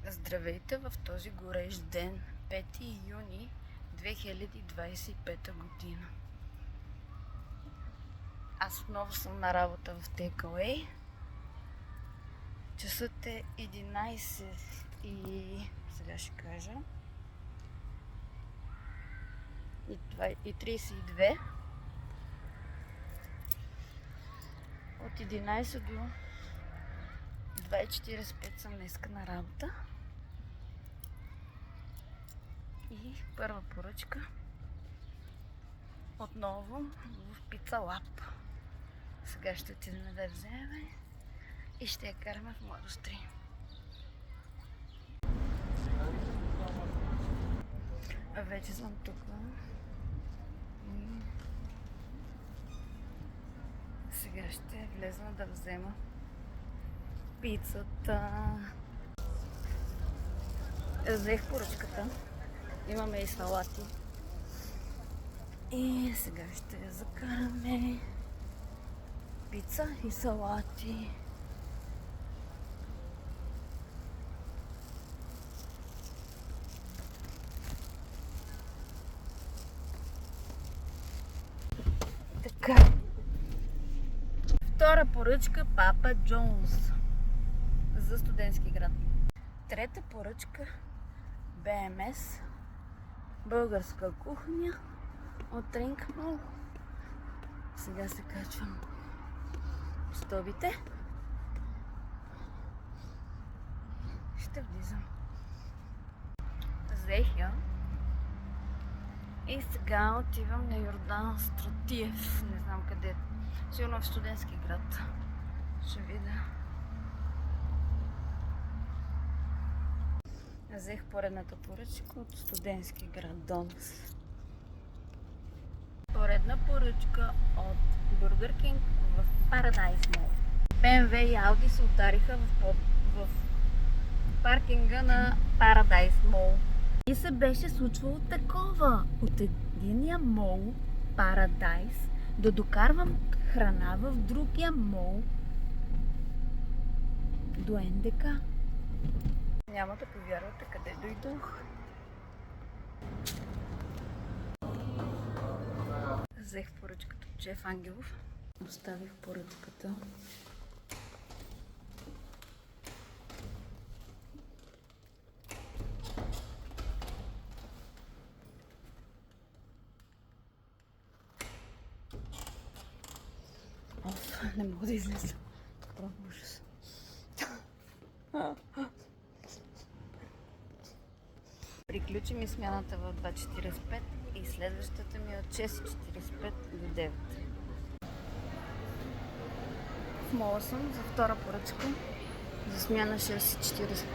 Здравейте в този горещ ден, 5 юни 2025 година. Аз отново съм на работа в Takeaway. Часът е 11 и... сега ще кажа... и 32. От 11 до 2:45 съм днеска на работа. И първа поръчка отново в Pizza Lab. Сега ще отидем да я вземем и ще я караме в Младост 3. Вече съм тук. Сега ще влезна да взема пицата. Взех поръчката. Имаме и салати. И сега ще я закараме. Пица и салати. Така. Втора поръчка Папа Джонс за Студентски град. Трета поръчка БМС, българска кухня от Тринкмол. Сега се качвам в стълбите. Ще влизам. Взех я. И сега отивам на Йордан Стратиев. Не знам къде е. Сигурно в Студентски град. Ще видя. Взех поредната поръчка от Студентски град Донс. Поредна поръчка от Burger King в Paradise Mall. BMW и Audi се удариха в паркинга на Paradise Mall. И се беше случвало такова. От единия мол, Paradise, да докарвам храна в другия мол до НДК. Няма да повярвате къде дойдох. Взех поръчката от Шеф Ангелов. Оставих поръчката. Не мога да излеза. Просто ужас. Приключи ми смяната в 2:45 и следващата ми е от 6:45 до 9. В мола съм за втора поръчка за смяна 6:45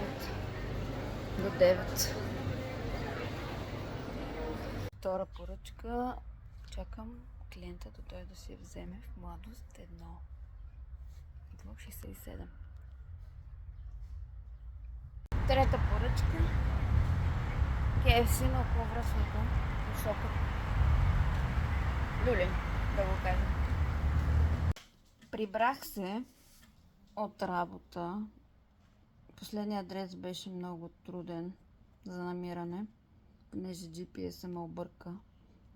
до 9. Втора поръчка. Чакам клиента да дойде да си я вземе в Младост 1. Блок 67. Трета поръчка. KFC на околовръстното посока Люлин, да го кажем. Прибрах се от работа. Последният адрес беше много труден за намиране, понеже GPS ме обърка.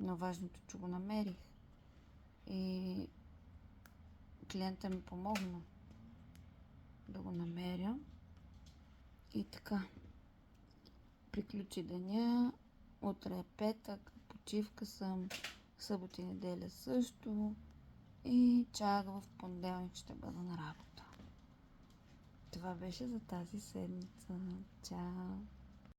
Но важното, че го намерих. И клиента ми помогна да го намеря. И така. Приключи деня. Утре е петък. Почивка съм. Събота и неделя също. И чак в понеделник ще бъда на работа. Това беше за тази седмица. Чао!